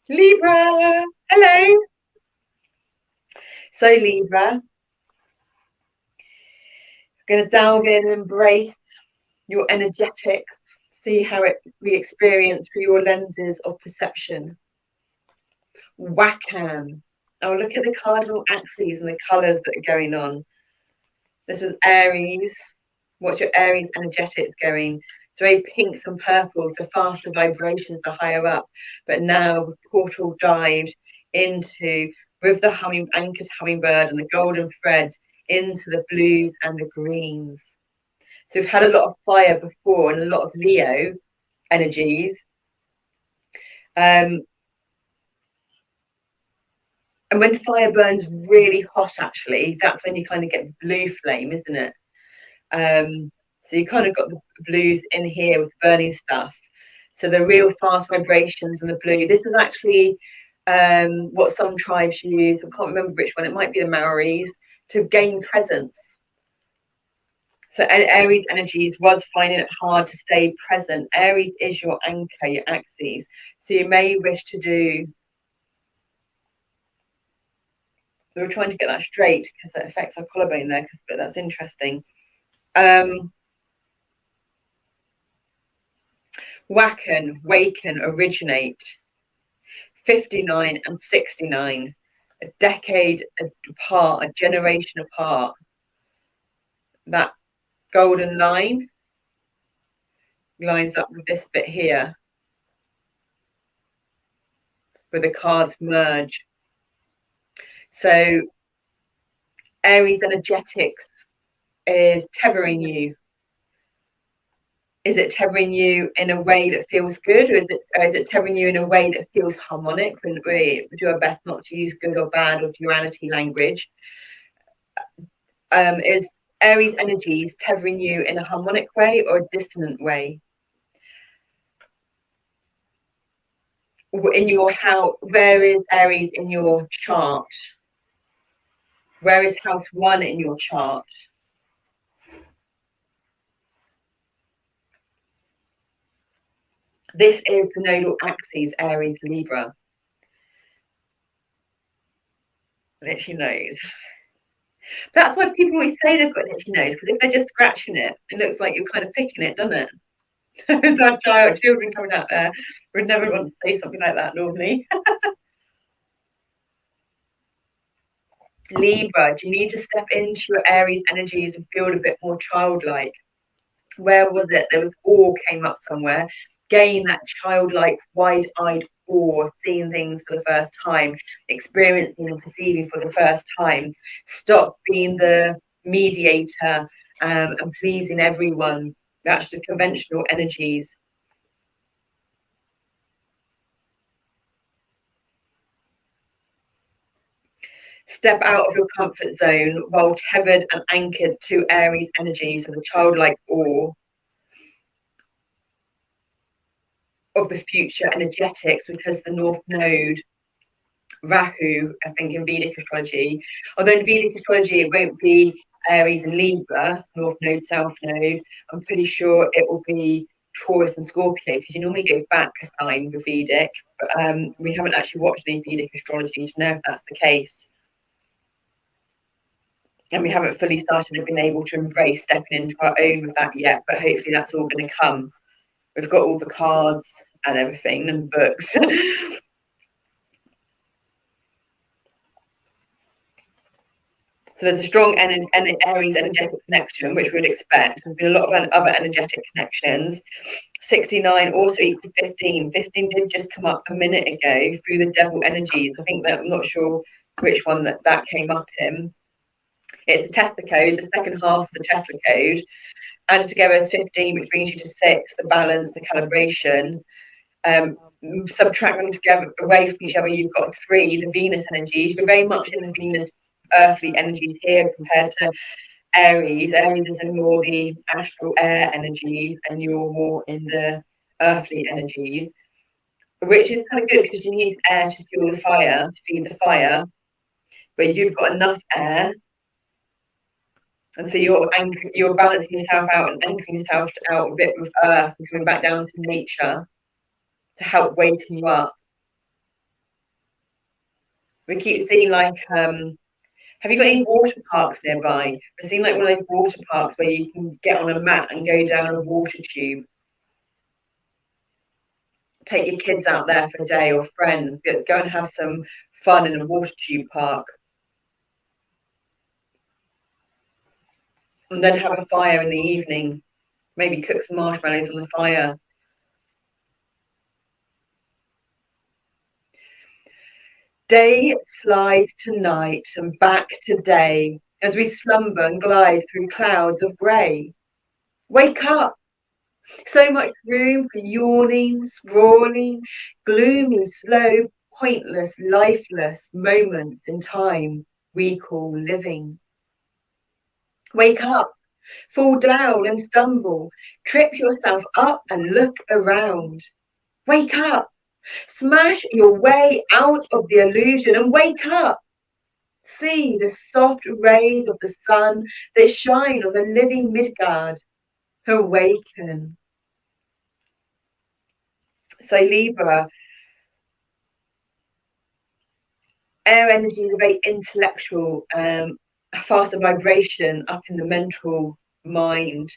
Libra, hello. So Libra, we're going to delve in and embrace your energetics, see how we experience through your lenses of perception. Wakan. Oh, look at the cardinal axes and the colours that are going on. This was Aries. What's your Aries energetics going? It's very pinks and purples, the faster vibrations, the higher up. But now the portal dived into, with the anchored hummingbird and the golden threads, into the blues and the greens. So we've had a lot of fire before and a lot of Leo energies. And when fire burns really hot, actually, that's when you kind of get blue flame, isn't it? So you kind of got the blues in here with burning stuff. So the real fast vibrations and the blue. This is actually what some tribes use. I can't remember which one. It might be the Maoris, to gain presence. So Aries energies was finding it hard to stay present. Aries is your anchor, your axes. So you may wish to do. We were trying to get that straight because that affects our collarbone there. But that's interesting. Waken, originate. 59 and 69, a decade apart, a generation apart. That golden line lines up with this bit here, where the cards merge. So Aries energetics is tethering you. Is it tethering you in a way that feels good, or is it tethering you in a way that feels harmonic? And we do our best not to use good or bad or duality language. Is Aries energies tethering you in a harmonic way or a dissonant way? In your house, where is Aries in your chart? Where is house 1 in your chart? This is the nodal axis, Aries, Libra. An itchy nose. That's why people always say they've got an itchy nose, because if they're just scratching it, it looks like you're kind of picking it, doesn't it? It's our children coming out there would never want to say something like that normally. Libra, do you need to step into your Aries energies and feel a bit more childlike? Where was it? There was awe came up somewhere. Gain that childlike, wide-eyed awe, seeing things for the first time, experiencing and perceiving for the first time. Stop being the mediator and pleasing everyone. That's the conventional energies. Step out of your comfort zone while tethered and anchored to Aries energies of the childlike awe of the future energetics, because the North Node, Rahu, I think in Vedic astrology, although in Vedic astrology it won't be Aries and Libra, North Node, South Node, I'm pretty sure it will be Taurus and Scorpio, because you normally go back a sign with Vedic, but we haven't actually watched any Vedic astrology to know if that's the case. And we haven't fully started being able to embrace stepping into our own with that yet, but hopefully that's all going to come. We've got all the cards and everything and books. So there's a strong Aries energetic connection, which we would expect. There's been a lot of other energetic connections. 69 also equals 15. 15 did just come up a minute ago through the devil energies. I think that I'm not sure which one that came up in. It's the Tesla code, the second half of the Tesla code. Added together is 15, which brings you to 6, the balance, the calibration. Subtract them together away from each other, you've got 3, the Venus energies. We're very much in the Venus earthly energies here compared to Aries. Aries is in more the astral air energies, and you're more in the earthly energies, which is kind of good because you need air to fuel the fire, to feed the fire, but you've got enough air. And so you're balancing yourself out and anchoring yourself out a bit with earth and coming back down to nature to help waken you up. We keep seeing like, have you got any water parks nearby? We've seen like one of those water parks where you can get on a mat and go down a water tube. Take your kids out there for a day, or friends. Let's go and have some fun in a water tube park. And then have a fire in the evening. Maybe cook some marshmallows on the fire. Day slides to night and back to day as we slumber and glide through clouds of grey. Wake up! So much room for yawning, sprawling, gloomy, slow, pointless, lifeless moments in time we call living. Wake up! Fall down and stumble, trip yourself up and look around. Wake up! Smash your way out of the illusion and wake up. See the soft rays of the sun that shine on the living Midgard. Awaken. So Libra, air energy is a very intellectual, faster vibration up in the mental mind.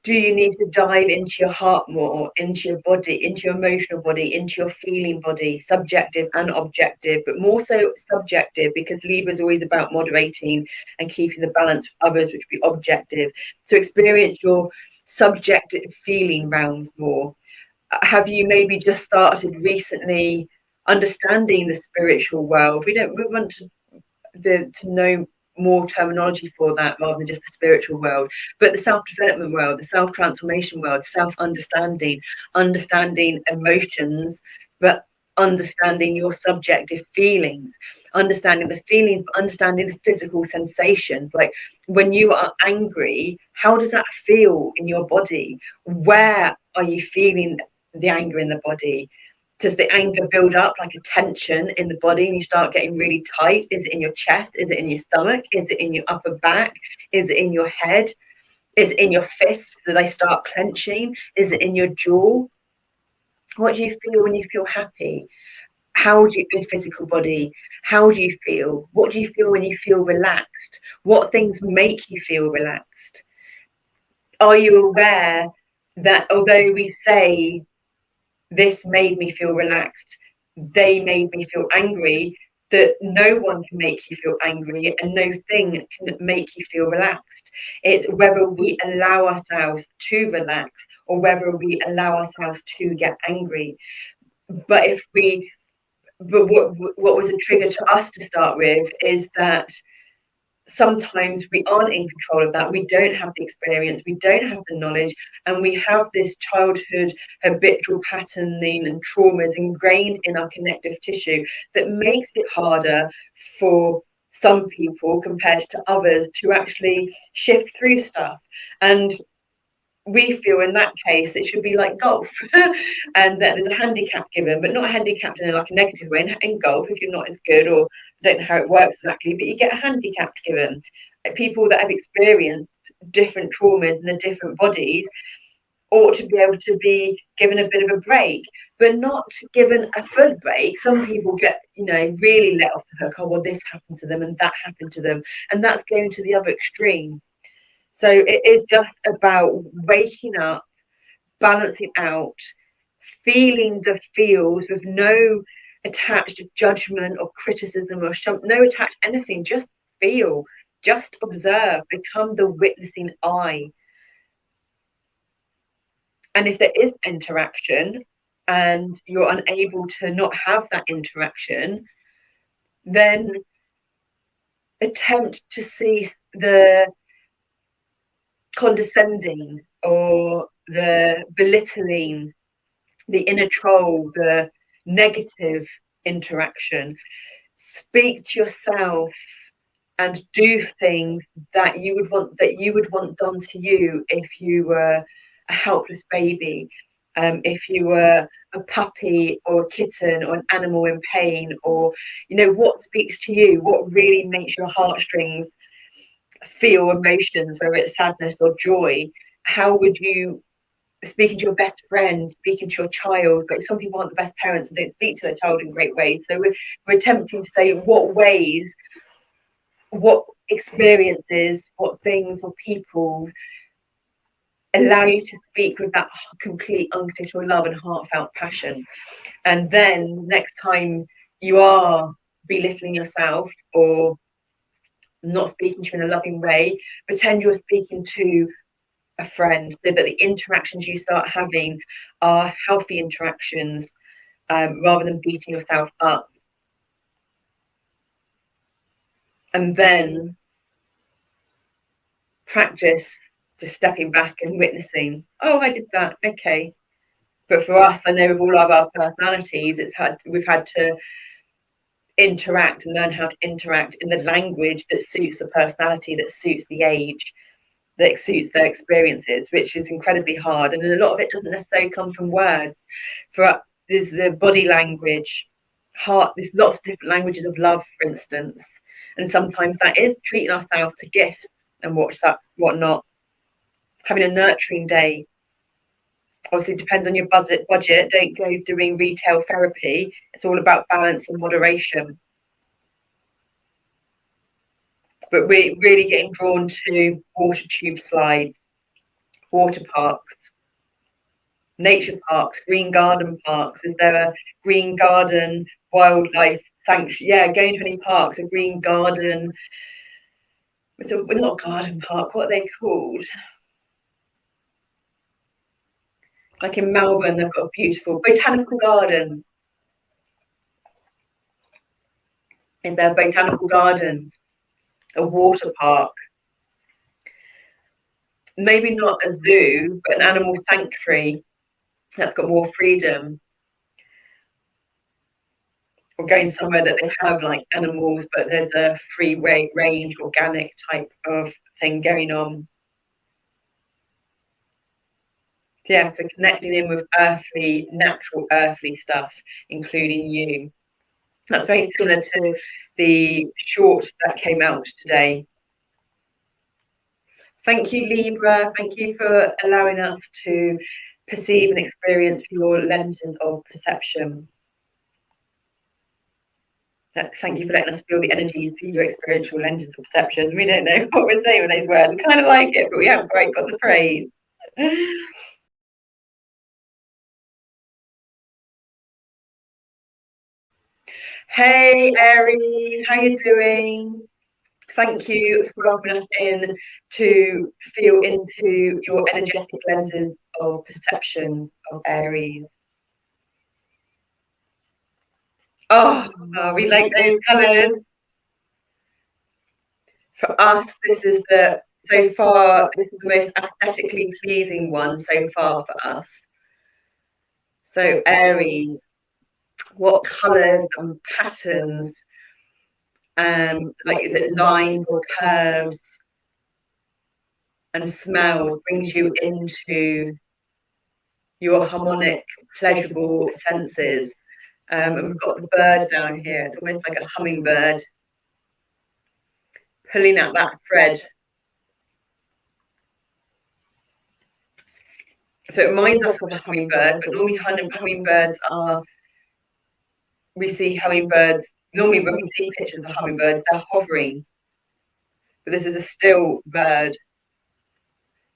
Do you need to dive into your heart more, into your body, into your emotional body, into your feeling body, subjective and objective, but more so subjective, because Libra is always about moderating and keeping the balance with others, which would be objective. So experience your subjective feeling rounds more. Have you maybe just started recently understanding the spiritual world? We want to know more terminology for that rather than just the spiritual world, but the self-development world, the self-transformation world, self-understanding, understanding emotions, but understanding your subjective feelings, understanding the feelings, but understanding the physical sensations. Like when you are angry, how does that feel in your body? Where are you feeling the anger in the body? Does the anger build up like a tension in the body and you start getting really tight? Is it in your chest? Is it in your stomach? Is it in your upper back? Is it in your head? Is it in your fists? Do they start clenching? Is it in your jaw? What do you feel when you feel happy? How do you feel physical body? How do you feel? What do you feel when you feel relaxed? What things make you feel relaxed? Are you aware that although we say this made me feel relaxed, they made me feel angry, that no one can make you feel angry and no thing can make you feel relaxed? It's whether we allow ourselves to relax or whether we allow ourselves to get angry. But what was a trigger to us to start with is that sometimes we aren't in control of that. We don't have the experience, we don't have the knowledge, and we have this childhood habitual patterning and traumas ingrained in our connective tissue that makes it harder for some people compared to others to actually shift through stuff. And we feel in that case it should be like golf and that there's a handicap given, but not a handicap in like a negative way. In golf, if you're not as good or don't know how it works exactly, but you get a handicap given. People that have experienced different traumas in their different bodies ought to be able to be given a bit of a break, but not given a full break. Some people get, really let off the hook. Oh, well, this happened to them and that happened to them, and that's going to the other extreme. So it is just about waking up, balancing out, feeling the feels with no attached judgment or criticism or no attached anything. Just feel, just observe, become the witnessing eye. And if there is interaction and you're unable to not have that interaction, then attempt to see the condescending or the belittling, the inner troll, the negative interaction. Speak to yourself and do things that you would want done to you if you were a helpless baby, if you were a puppy or a kitten or an animal in pain, or what speaks to you, what really makes your heartstrings feel emotions, whether it's sadness or joy. How would you speaking to your best friend, speaking to your child. But some people aren't the best parents and don't speak to their child in great ways. So we're attempting to say what ways, what experiences, what things, what people allow you to speak with that complete unconditional love and heartfelt passion. And then next time you are belittling yourself or not speaking to you in a loving way, pretend you're speaking to a friend, so that the interactions you start having are healthy interactions, rather than beating yourself up. And then practice just stepping back and witnessing, oh, I did that, okay. But for us, I know with all of our personalities, we've had to interact and learn how to interact in the language that suits the personality, that suits the age, that suits their experiences, which is incredibly hard. And a lot of it doesn't necessarily come from words. There's the body language, heart, there's lots of different languages of love, for instance. And sometimes that is treating ourselves to gifts and whatnot. Having a nurturing day. Obviously, it depends on your budget. Don't go doing retail therapy. It's all about balance and moderation. But we're really getting drawn to water tube slides, water parks, nature parks, green garden parks. Is there a green garden wildlife sanctuary? Yeah, going to any parks, a green garden. It's not a garden park. What are they called? Like in Melbourne, they've got a beautiful botanical garden. In their botanical gardens, a water park. Maybe not a zoo, but an animal sanctuary that's got more freedom. Or going somewhere that they have like animals, but there's a free range, organic type of thing going on. Yeah, so connecting in with earthly, natural earthly stuff, including you. That's very similar to the short that came out today. Thank you, Libra. Thank you for allowing us to perceive and experience your lenses of perception. Thank you for letting us feel the energies through your experiential lenses of perception. We don't know what we're saying with those words. We kind of like it, but we haven't quite got the phrase. Hey, Aries, how you doing? Thank you for welcoming us in to feel into your energetic lenses of perception of Aries. Oh, we like those colours. For us, this is the most aesthetically pleasing one so far for us. So Aries, what colours and patterns, like is it lines or curves and smells, brings you into your harmonic, pleasurable senses. And we've got the bird down here. It's almost like a hummingbird pulling at that thread. So it reminds us of a hummingbird, but normally hummingbirds are, normally when we see pictures of hummingbirds, they're hovering. But this is a still bird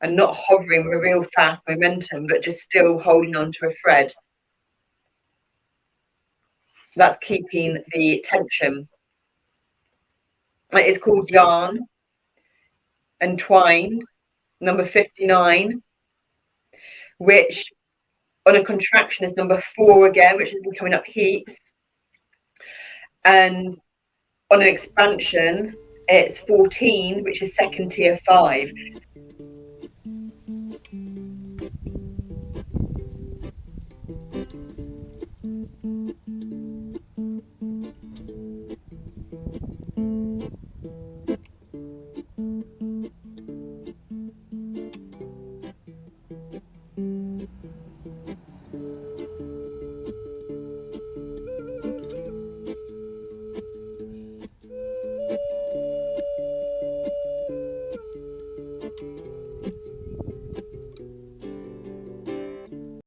and not hovering with a real fast momentum, but just still holding on to a thread. So that's keeping the tension. It's called yarn and twined, number 59, which on a contraction is number 4 again, which has been coming up heaps. And on an expansion, it's 14, which is second tier 5.